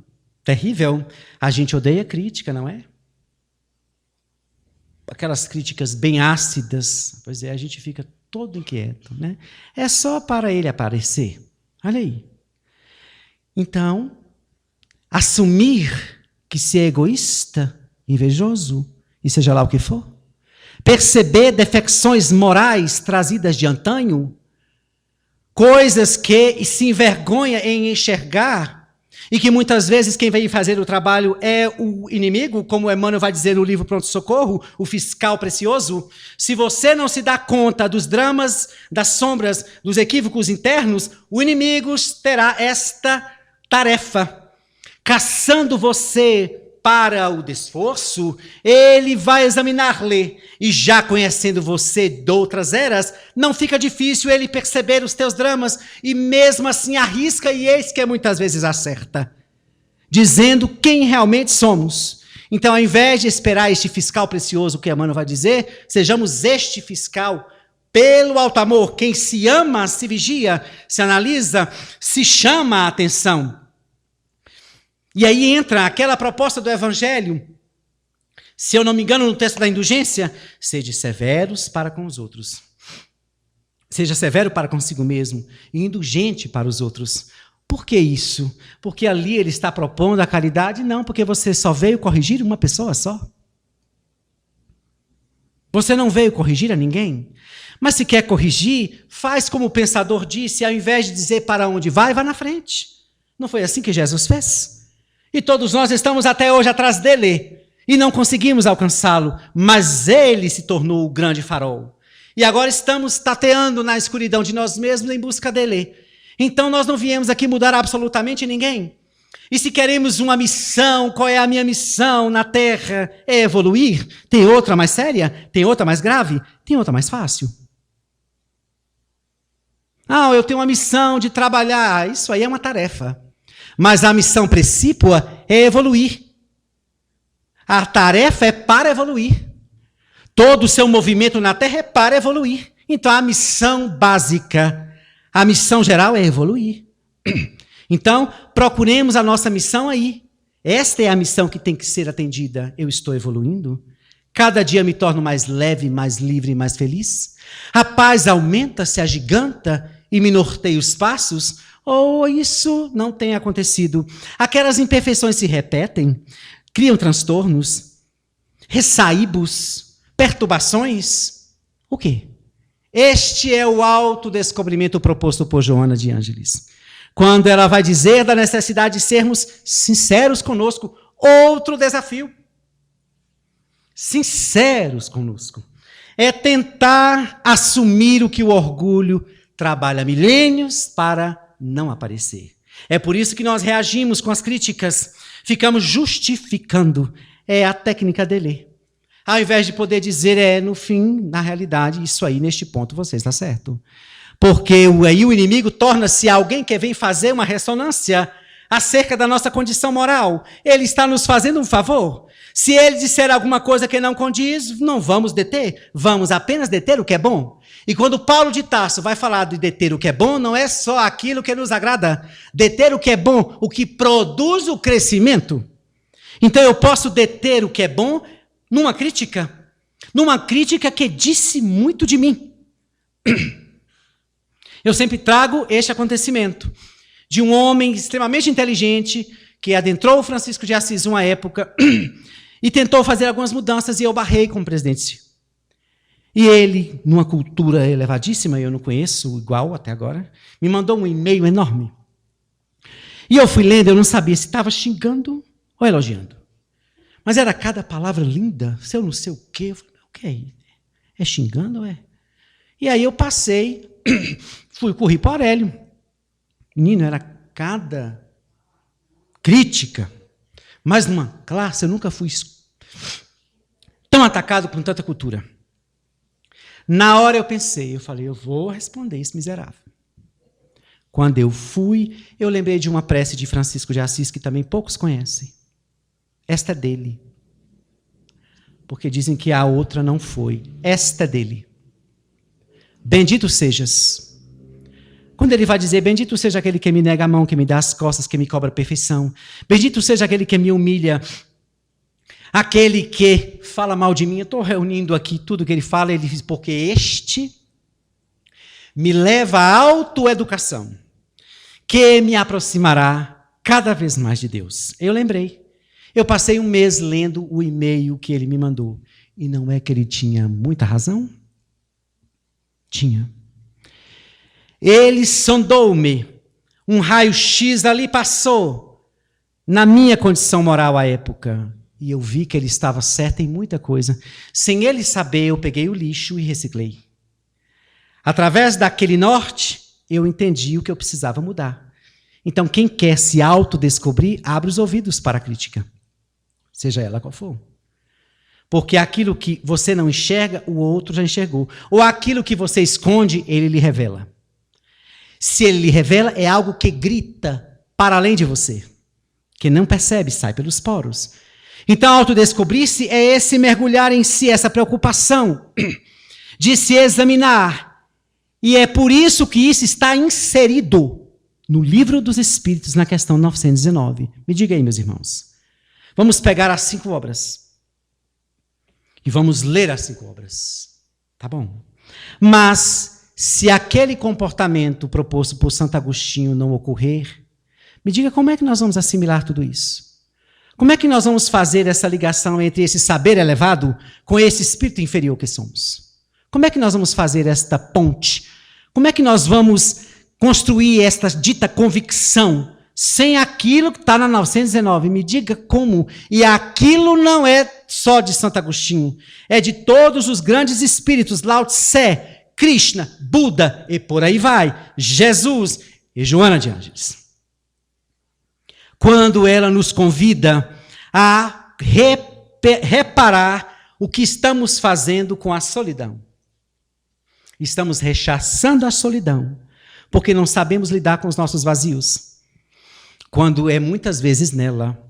terrível, a gente odeia crítica, não é? Aquelas críticas bem ácidas, pois é, a gente fica todo inquieto, né? É só para ele aparecer. Olha aí. Então, assumir que se é egoísta, invejoso, e seja lá o que for, perceber defecções morais trazidas de antanho, coisas que se envergonha em enxergar, e que muitas vezes quem vem fazer o trabalho é o inimigo, como Emmanuel vai dizer no livro Pronto Socorro, o fiscal precioso. Se você não se dá conta dos dramas, das sombras, dos equívocos internos, o inimigo terá esta tarefa. Caçando você para o desforço, ele vai examinar-lhe, e já conhecendo você de outras eras, não fica difícil ele perceber os teus dramas, e mesmo assim arrisca, e eis que muitas vezes acerta, dizendo quem realmente somos. Então, ao invés de esperar este fiscal precioso, que Emmanuel vai dizer, sejamos este fiscal pelo alto amor. Quem se ama, se vigia, se analisa, se chama a atenção. E aí entra aquela proposta do Evangelho, se eu não me engano no texto da indulgência, sede severos para com os outros. Seja severo para consigo mesmo e indulgente para os outros. Por que isso? Porque ali ele está propondo a caridade? Não, porque você só veio corrigir uma pessoa só. Você não veio corrigir a ninguém. Mas se quer corrigir, faz como o pensador disse, ao invés de dizer para onde vai, vá na frente. Não foi assim que Jesus fez? E todos nós estamos até hoje atrás dele e não conseguimos alcançá-lo, mas ele se tornou o grande farol. E agora estamos tateando na escuridão de nós mesmos em busca dele. Então nós não viemos aqui mudar absolutamente ninguém. E se queremos uma missão, qual é a minha missão na Terra? É evoluir? Tem outra mais séria? Tem outra mais grave? Tem outra mais fácil? Ah, eu tenho uma missão de trabalhar. Isso aí é uma tarefa. Mas a missão precípua é evoluir. A tarefa é para evoluir. Todo o seu movimento na Terra é para evoluir. Então, a missão básica, a missão geral é evoluir. Então, procuremos a nossa missão aí. Esta é a missão que tem que ser atendida. Eu estou evoluindo? Cada dia me torno mais leve, mais livre, mais feliz? A paz aumenta, se agiganta e me norteia os passos? Ou isso não tem acontecido? Aquelas imperfeições se repetem, criam transtornos, ressaíbos, perturbações? O quê? Este é o autodescobrimento proposto por Joana de Ângeles. Quando ela vai dizer da necessidade de sermos sinceros conosco, outro desafio. Sinceros conosco. É tentar assumir o que o orgulho trabalha milênios para não aparecer. É por isso que nós reagimos com as críticas, ficamos justificando. É a técnica dele. Ao invés de poder dizer, no fim, na realidade, isso aí, neste ponto, você está certo. Porque aí o inimigo torna-se alguém que vem fazer uma ressonância acerca da nossa condição moral. Ele está nos fazendo um favor. Se ele disser alguma coisa que não condiz, não vamos deter, vamos apenas deter o que é bom. E quando Paulo de Tarso vai falar de deter o que é bom, não é só aquilo que nos agrada. Deter o que é bom, o que produz o crescimento. Então eu posso deter o que é bom numa crítica que disse muito de mim. Eu sempre trago este acontecimento de um homem extremamente inteligente que adentrou o Francisco de Assis uma época e tentou fazer algumas mudanças e eu barrei como presidente. E ele, numa cultura elevadíssima, eu não conheço igual até agora, me mandou um e-mail enorme. E eu fui lendo, eu não sabia se estava xingando ou elogiando. Mas era cada palavra linda, seu não sei o quê. Eu falei, o que é isso? É xingando ou é? E aí eu passei, corri para o Aurélio. Menino, era cada crítica. Mas numa classe eu nunca fui tão atacado com tanta cultura. Na hora eu pensei, eu falei, eu vou responder esse miserável. Quando eu fui, eu lembrei de uma prece de Francisco de Assis que também poucos conhecem. Esta é dele. Porque dizem que a outra não foi. Esta é dele. Bendito sejas. Quando ele vai dizer, bendito seja aquele que me nega a mão, que me dá as costas, que me cobra a perfeição. Bendito seja aquele que me humilha. Aquele que fala mal de mim. Eu estou reunindo aqui tudo que ele fala. Ele diz, porque este me leva à autoeducação, que me aproximará cada vez mais de Deus. Eu lembrei. Eu passei um mês lendo o e-mail que ele me mandou. E não é que ele tinha muita razão? Tinha. Ele sondou-me. Um raio-x ali passou na minha condição moral à época. E eu vi que ele estava certo em muita coisa. Sem ele saber, eu peguei o lixo e reciclei. Através daquele norte, eu entendi o que eu precisava mudar. Então, quem quer se autodescobrir, abre os ouvidos para a crítica. Seja ela qual for. Porque aquilo que você não enxerga, o outro já enxergou. Ou aquilo que você esconde, ele lhe revela. Se ele lhe revela, é algo que grita para além de você. Que não percebe, sai pelos poros. Então, autodescobrir-se é esse mergulhar em si, essa preocupação de se examinar. E é por isso que isso está inserido no Livro dos Espíritos, na questão 919. Me diga aí, meus irmãos. Vamos pegar as 5 obras. E vamos ler as 5 obras. Tá bom? Mas, se aquele comportamento proposto por Santo Agostinho não ocorrer, me diga como é que nós vamos assimilar tudo isso? Como é que nós vamos fazer essa ligação entre esse saber elevado com esse espírito inferior que somos? Como é que nós vamos fazer esta ponte? Como é que nós vamos construir esta dita convicção sem aquilo que está na 919? Me diga como. E aquilo não é só de Santo Agostinho, é de todos os grandes espíritos, Lao Tse, Krishna, Buda e por aí vai, Jesus e Joana de Ângeles. Quando ela nos convida a reparar o que estamos fazendo com a solidão. Estamos rechaçando a solidão, porque não sabemos lidar com os nossos vazios. Quando é muitas vezes nela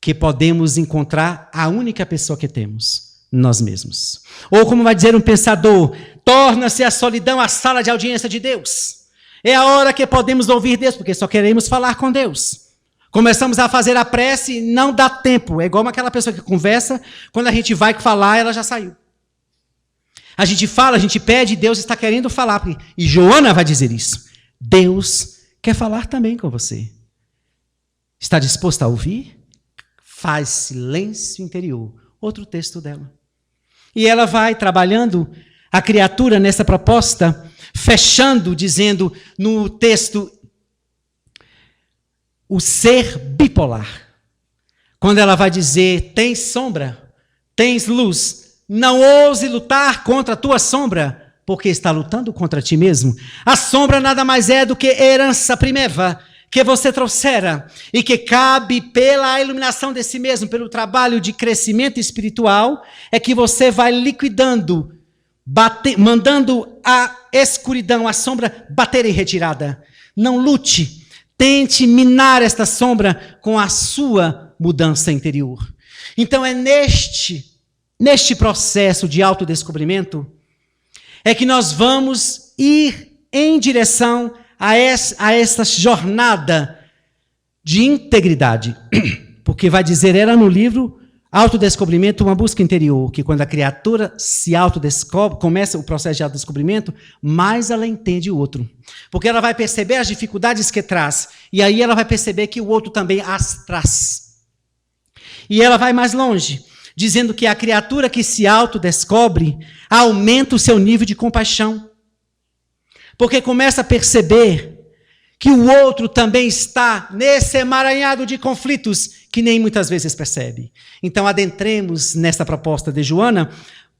que podemos encontrar a única pessoa que temos, nós mesmos. Ou como vai dizer um pensador, torna-se a solidão a sala de audiência de Deus. É a hora que podemos ouvir Deus, porque só queremos falar com Deus. Começamos a fazer a prece e não dá tempo. É igual aquela pessoa que conversa, quando a gente vai falar, ela já saiu. A gente fala, a gente pede, Deus está querendo falar. E Joana vai dizer isso. Deus quer falar também com você. Está disposto a ouvir? Faz silêncio interior. Outro texto dela. E ela vai trabalhando a criatura nessa proposta, fechando, dizendo no texto, o ser bipolar. Quando ela vai dizer, tens sombra, tens luz, não ouse lutar contra a tua sombra, porque está lutando contra ti mesmo. A sombra nada mais é do que herança primeva, que você trouxera, e que cabe pela iluminação de si mesmo, pelo trabalho de crescimento espiritual, é que você vai liquidando, mandando a escuridão, a sombra, bater em retirada. Não lute, tente minar esta sombra com a sua mudança interior. Então é neste processo de autodescobrimento é que nós vamos ir em direção a essa jornada de integridade. Porque vai dizer ela no livro Autodescobrimento, uma busca interior, que quando a criatura se autodescobre, começa o processo de autodescobrimento, mais ela entende o outro. Porque ela vai perceber as dificuldades que traz, e aí ela vai perceber que o outro também as traz. E ela vai mais longe, dizendo que a criatura que se autodescobre aumenta o seu nível de compaixão. Porque começa a perceber que o outro também está nesse emaranhado de conflitos que nem muitas vezes percebe. Então, adentremos nesta proposta de Joana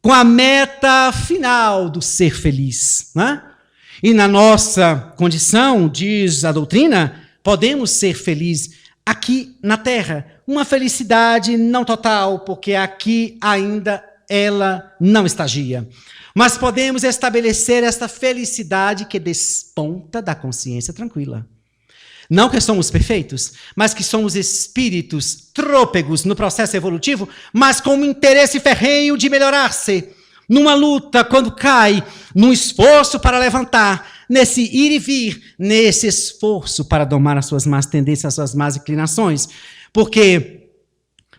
com a meta final do ser feliz. Né? E na nossa condição, diz a doutrina, podemos ser felizes aqui na Terra. Uma felicidade não total, porque aqui ainda ela não estagia. Mas podemos estabelecer esta felicidade que desponta da consciência tranquila. Não que somos perfeitos, mas que somos espíritos trôpegos no processo evolutivo, mas com um interesse ferrenho de melhorar-se. Numa luta, quando cai, num esforço para levantar, nesse ir e vir, nesse esforço para domar as suas más tendências, as suas más inclinações. Porque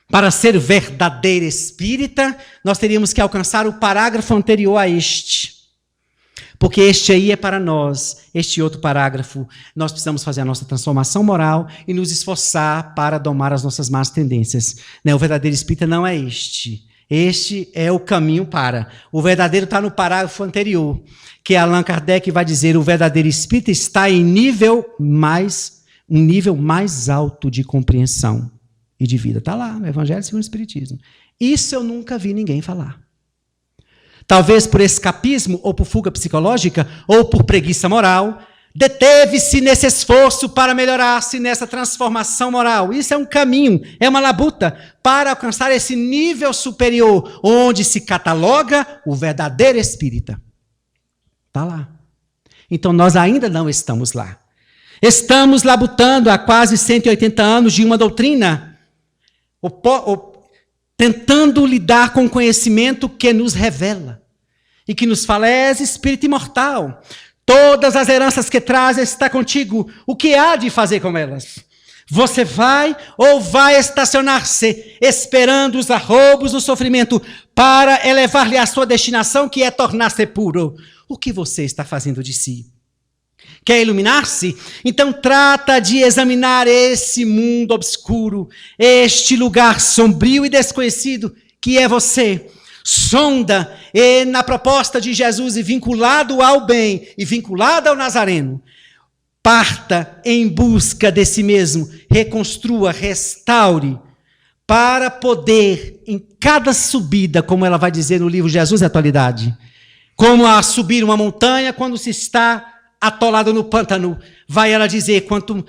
para ser verdadeiro espírita, nós teríamos que alcançar o parágrafo anterior a este. Porque este aí é para nós, este outro parágrafo, nós precisamos fazer a nossa transformação moral e nos esforçar para domar as nossas más tendências. O verdadeiro espírita não é este. Este é o caminho para. O verdadeiro está no parágrafo anterior, que Allan Kardec vai dizer, o verdadeiro espírita está em um nível mais alto de compreensão e de vida. Está lá, no Evangelho segundo o Espiritismo. Isso eu nunca vi ninguém falar. Talvez por escapismo, ou por fuga psicológica, ou por preguiça moral, deteve-se nesse esforço para melhorar-se nessa transformação moral. Isso é um caminho, é uma labuta para alcançar esse nível superior, onde se cataloga o verdadeiro espírita. Está lá. Então nós ainda não estamos lá. Estamos labutando há quase 180 anos de uma doutrina, tentando lidar com o conhecimento que nos revela e que nos fala, és espírito imortal. Todas as heranças que traz está contigo. O que há de fazer com elas? Você vai ou vai estacionar-se esperando os arroubos do sofrimento para elevar-lhe a sua destinação, que é tornar-se puro? O que você está fazendo de si? Quer iluminar-se? Então trata de examinar esse mundo obscuro, este lugar sombrio e desconhecido que é você. Sonda, e na proposta de Jesus, e vinculado ao bem, e vinculado ao Nazareno, parta em busca de si mesmo, reconstrua, restaure, para poder, em cada subida, como ela vai dizer no livro Jesus e Atualidade, como a subir uma montanha quando se está atolado no pântano, vai ela dizer, enquanto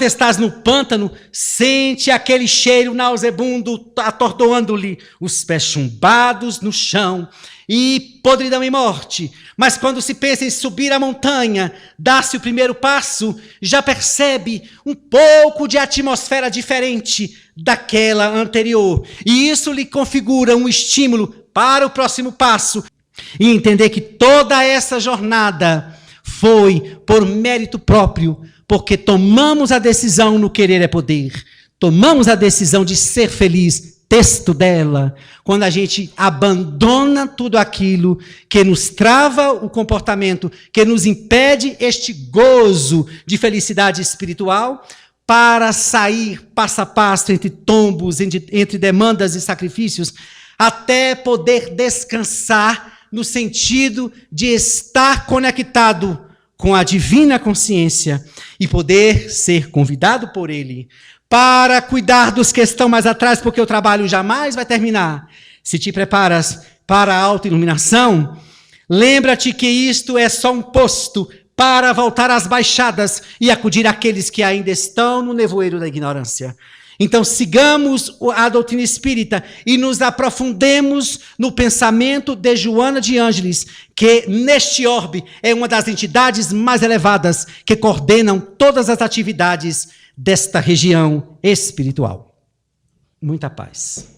estás no pântano, sente aquele cheiro nausebundo, atordoando-lhe os pés chumbados no chão, e podridão e morte. Mas quando se pensa em subir a montanha, dá-se o primeiro passo, já percebe um pouco de atmosfera diferente daquela anterior. E isso lhe configura um estímulo para o próximo passo. E entender que toda essa jornada foi por mérito próprio, porque tomamos a decisão no querer é poder. Tomamos a decisão de ser feliz, texto dela, quando a gente abandona tudo aquilo que nos trava o comportamento, que nos impede este gozo de felicidade espiritual, para sair passo a passo entre tombos, entre demandas e sacrifícios, até poder descansar no sentido de estar conectado com a divina consciência e poder ser convidado por ele para cuidar dos que estão mais atrás, porque o trabalho jamais vai terminar. Se te preparas para a autoiluminação, lembra-te que isto é só um posto para voltar às baixadas e acudir àqueles que ainda estão no nevoeiro da ignorância. Então, sigamos a doutrina espírita e nos aprofundemos no pensamento de Joana de Ângeles, que neste orbe é uma das entidades mais elevadas que coordenam todas as atividades desta região espiritual. Muita paz.